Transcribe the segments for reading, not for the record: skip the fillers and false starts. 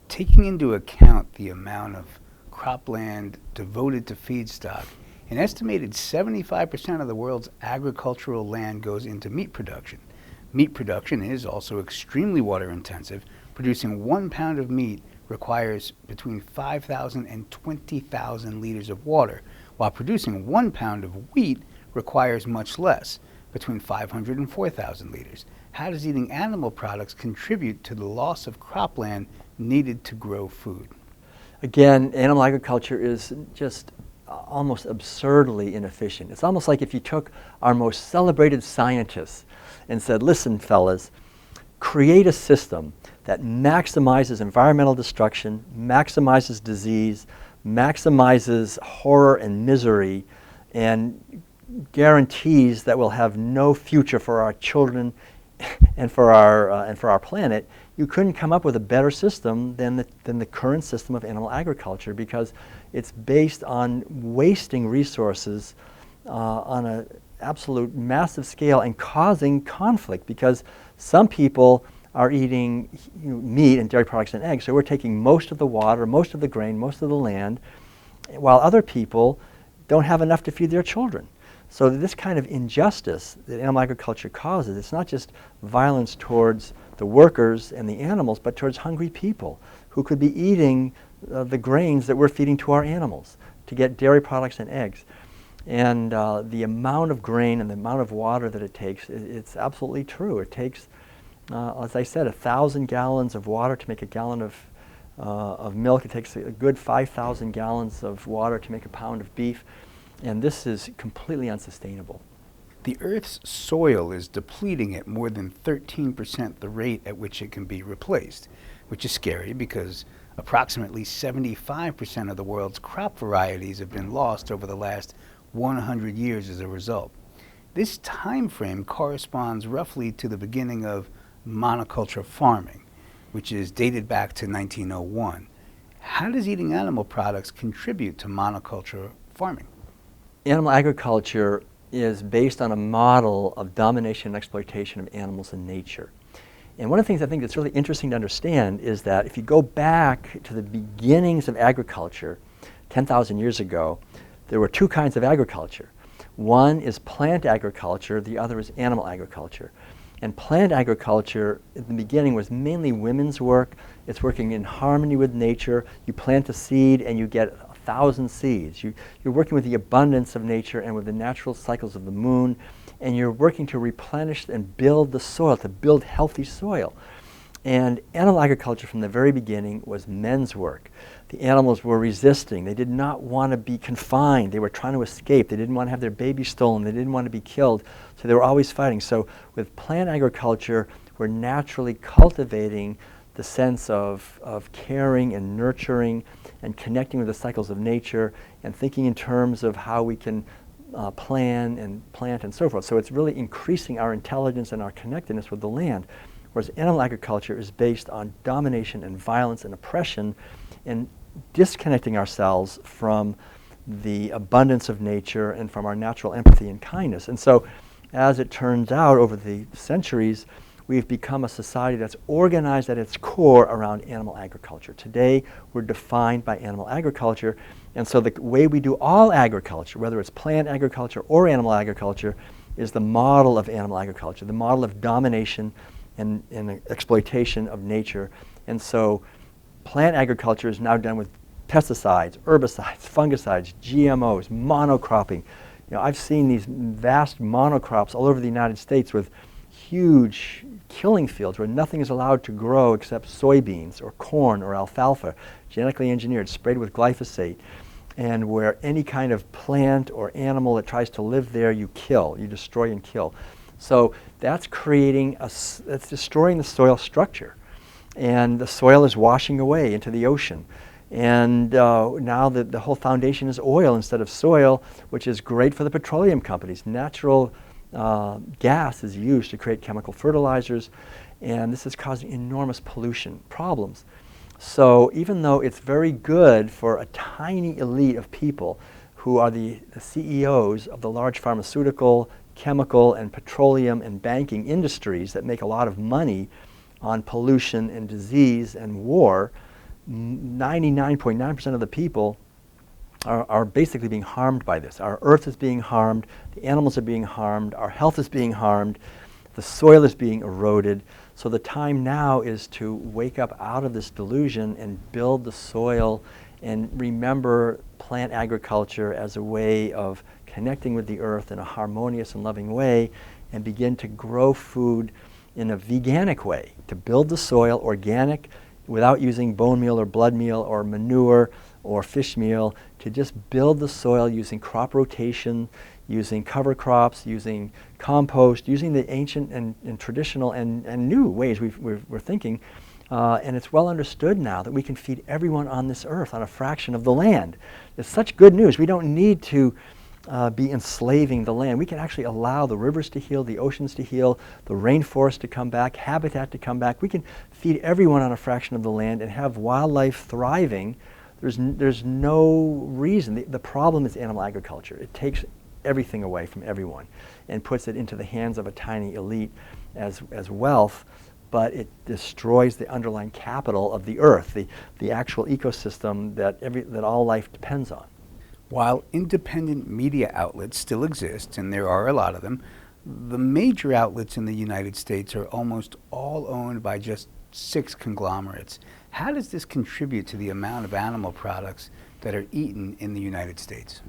Taking into account the amount of cropland devoted to feedstock, an estimated 75% of the world's agricultural land goes into meat production. Meat production is also extremely water intensive. Producing 1 pound of meat requires between 5,000 and 20,000 liters of water, while producing 1 pound of wheat requires much less, between 500 and 4,000 liters. How does eating animal products contribute to the loss of cropland needed to grow food? Again, animal agriculture is just almost absurdly inefficient. It's almost like if you took our most celebrated scientists and said, listen, fellas, create a system that maximizes environmental destruction, maximizes disease, maximizes horror and misery, and guarantees that we'll have no future for our children and for our planet. You couldn't come up with a better system than the current system of animal agriculture, because it's based on wasting resources on an absolute massive scale and causing conflict, because some people are eating meat and dairy products and eggs, so we're taking most of the water, most of the grain, most of the land, while other people don't have enough to feed their children. So this kind of injustice that animal agriculture causes, it's not just violence towards the workers and the animals, but towards hungry people who could be eating the grains that we're feeding to our animals to get dairy products and eggs. And the amount of grain and the amount of water that it takes, it's absolutely true. It takes, as I said, 1,000 gallons of water to make a gallon of milk. It takes a good 5,000 gallons of water to make a pound of beef. And this is completely unsustainable. The Earth's soil is depleting at more than 13% the rate at which it can be replaced, which is scary because approximately 75% of the world's crop varieties have been lost over the last 100 years as a result. This time frame corresponds roughly to the beginning of monoculture farming, which is dated back to 1901. How does eating animal products contribute to monoculture farming? Animal agriculture is based on a model of domination and exploitation of animals in nature. And one of the things I think that's really interesting to understand is that if you go back to the beginnings of agriculture 10,000 years ago, there were two kinds of agriculture. One is plant agriculture, the other is animal agriculture. And plant agriculture in the beginning was mainly women's work. It's working in harmony with nature. You plant a seed and you get 1,000 seeds. You're working with the abundance of nature and with the natural cycles of the moon, and you're working to replenish and build the soil, to build healthy soil. And animal agriculture from the very beginning was men's work. The animals were resisting. They did not want to be confined. They were trying to escape. They didn't want to have their babies stolen. They didn't want to be killed. So they were always fighting. So with plant agriculture, we're naturally cultivating the sense of caring and nurturing and connecting with the cycles of nature and thinking in terms of how we can plan and plant and so forth. So it's really increasing our intelligence and our connectedness with the land. Whereas animal agriculture is based on domination and violence and oppression and disconnecting ourselves from the abundance of nature and from our natural empathy and kindness. And so as it turns out over the centuries, we've become a society that's organized at its core around animal agriculture. Today, we're defined by animal agriculture, and so the way we do all agriculture, whether it's plant agriculture or animal agriculture, is the model of animal agriculture, the model of domination and exploitation of nature. And so plant agriculture is now done with pesticides, herbicides, fungicides, GMOs, monocropping. I've seen these vast monocrops all over the United States with huge killing fields where nothing is allowed to grow except soybeans or corn or alfalfa, genetically engineered, sprayed with glyphosate, and where any kind of plant or animal that tries to live there, you kill, you destroy and kill. So that's that's destroying the soil structure. And the soil is washing away into the ocean. And now the whole foundation is oil instead of soil, which is great for the petroleum companies. Natural gas is used to create chemical fertilizers, and this is causing enormous pollution problems. So even though it's very good for a tiny elite of people who are the CEOs of the large pharmaceutical, chemical, and petroleum and banking industries that make a lot of money on pollution and disease and war, 99.9% of the people are basically being harmed by this. Our earth is being harmed, the animals are being harmed, our health is being harmed, the soil is being eroded. So the time now is to wake up out of this delusion and build the soil and remember plant agriculture as a way of connecting with the earth in a harmonious and loving way, and begin to grow food in a veganic way, to build the soil organic without using bone meal or blood meal or manure or fish meal, to just build the soil using crop rotation, using cover crops, using compost, using the ancient and traditional and new ways we're thinking. And it's well understood now that we can feed everyone on this earth on a fraction of the land. It's such good news. We don't need to be enslaving the land. We can actually allow the rivers to heal, the oceans to heal, the rainforest to come back, habitat to come back. We can feed everyone on a fraction of the land and have wildlife thriving. There's no reason. The problem is animal agriculture. It takes everything away from everyone and puts it into the hands of a tiny elite as wealth, but it destroys the underlying capital of the earth, the actual ecosystem that all life depends on. While independent media outlets still exist, and there are a lot of them, the major outlets in the United States are almost all owned by just 6 conglomerates. How does this contribute to the amount of animal products that are eaten in the United States?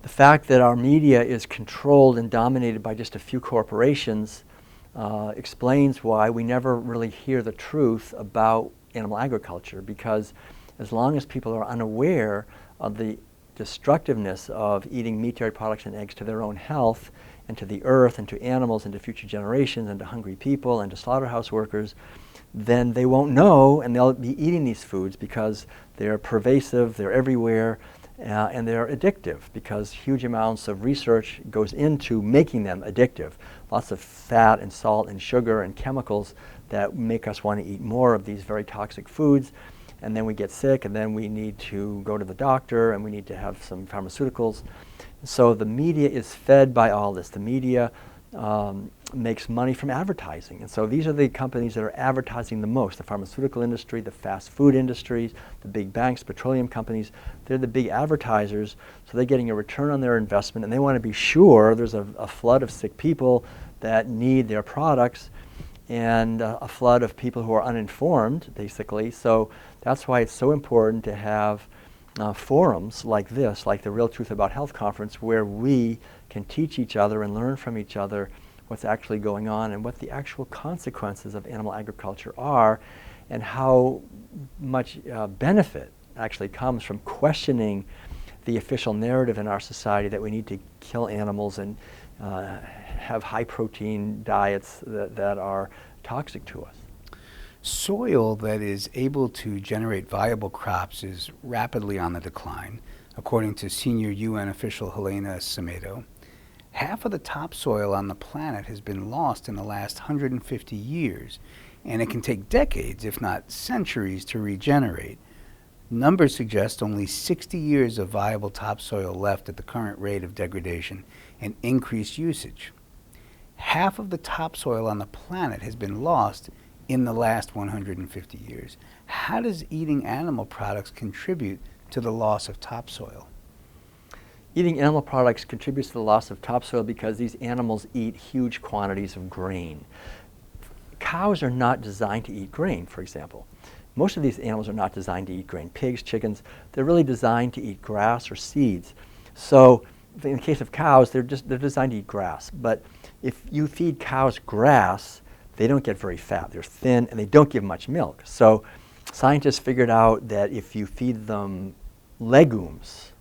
The fact that our media is controlled and dominated by just a few corporations explains why we never really hear the truth about animal agriculture, because as long as people are unaware of the destructiveness of eating meat, dairy products, and eggs to their own health, and to the earth, and to animals, and to future generations, and to hungry people, and to slaughterhouse workers, then they won't know, and they'll be eating these foods because they're pervasive, they're everywhere, and they're addictive, because huge amounts of research goes into making them addictive. Lots of fat and salt and sugar and chemicals that make us want to eat more of these very toxic foods. And then we get sick, and then we need to go to the doctor, and we need to have some pharmaceuticals. So the media is fed by all this. The media makes money from advertising. And so these are the companies that are advertising the most: the pharmaceutical industry, the fast food industries, the big banks, petroleum companies. They're the big advertisers, so they're getting a return on their investment, and they want to be sure there's a flood of sick people that need their products, and a flood of people who are uninformed, basically. So that's why it's so important to have forums like this, like the Real Truth About Health conference, where we can teach each other and learn from each other what's actually going on and what the actual consequences of animal agriculture are, and how much benefit actually comes from questioning the official narrative in our society that we need to kill animals and have high protein diets that are toxic to us. Soil that is able to generate viable crops is rapidly on the decline, according to senior UN official Helena Semedo. Half of the topsoil on the planet has been lost in the last 150 years, and it can take decades, if not centuries, to regenerate. Numbers suggest only 60 years of viable topsoil left at the current rate of degradation and increased usage. Half of the topsoil on the planet has been lost in the last 150 years. How does eating animal products contribute to the loss of topsoil? Eating animal products contributes to the loss of topsoil because these animals eat huge quantities of grain. Cows are not designed to eat grain, for example. Most of these animals are not designed to eat grain. Pigs, chickens, they're really designed to eat grass or seeds. So in the case of cows, they're designed to eat grass. But if you feed cows grass, they don't get very fat. They're thin, and they don't give much milk. So scientists figured out that if you feed them legumes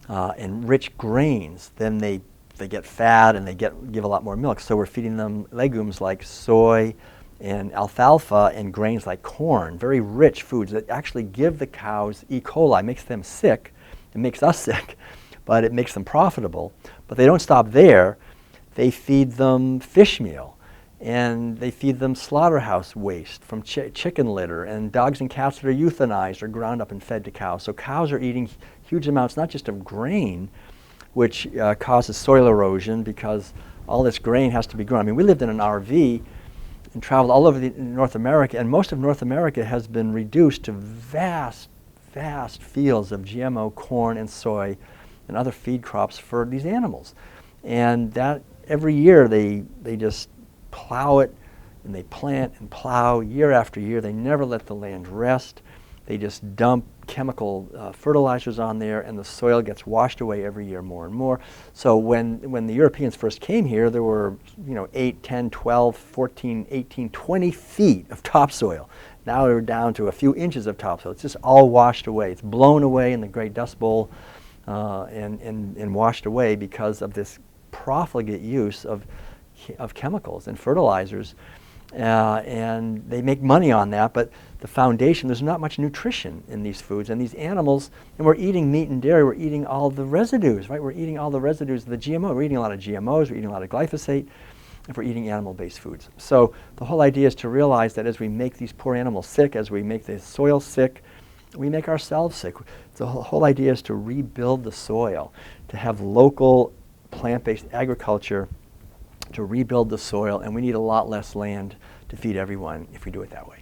and rich grains, then they get fat and they give a lot more milk. So we're feeding them legumes like soy and alfalfa and grains like corn, very rich foods that actually give the cows E. coli, makes them sick. It makes us sick, but it makes them profitable. But they don't stop there. They feed them fish meal, and they feed them slaughterhouse waste from chicken litter, and dogs and cats that are euthanized are ground up and fed to cows. So cows are eating huge amounts, not just of grain, which causes soil erosion because all this grain has to be grown. I mean, we lived in an RV and traveled all over North America, and most of North America has been reduced to vast, vast fields of GMO corn and soy and other feed crops for these animals. And that every year they just plow it, and they plant and plow year after year. They never let the land rest. They just dump chemical fertilizers on there, and the soil gets washed away every year more and more. So when the Europeans first came here, there were 8, 10, 12, 14, 18, 20 feet of topsoil. Now we're down to a few inches of topsoil. It's just all washed away. It's blown away in the Great Dust Bowl and washed away because of this profligate use of chemicals and fertilizers. And they make money on that, but the foundation, there's not much nutrition in these foods, and these animals, and we're eating meat and dairy, we're eating all the residues, right? We're eating all the residues of the GMO. We're eating a lot of GMOs, we're eating a lot of glyphosate, and we're eating animal-based foods. So the whole idea is to realize that as we make these poor animals sick, as we make the soil sick, we make ourselves sick. So the whole idea is to rebuild the soil, to have local plant-based agriculture, to rebuild the soil, and we need a lot less land to feed everyone if we do it that way.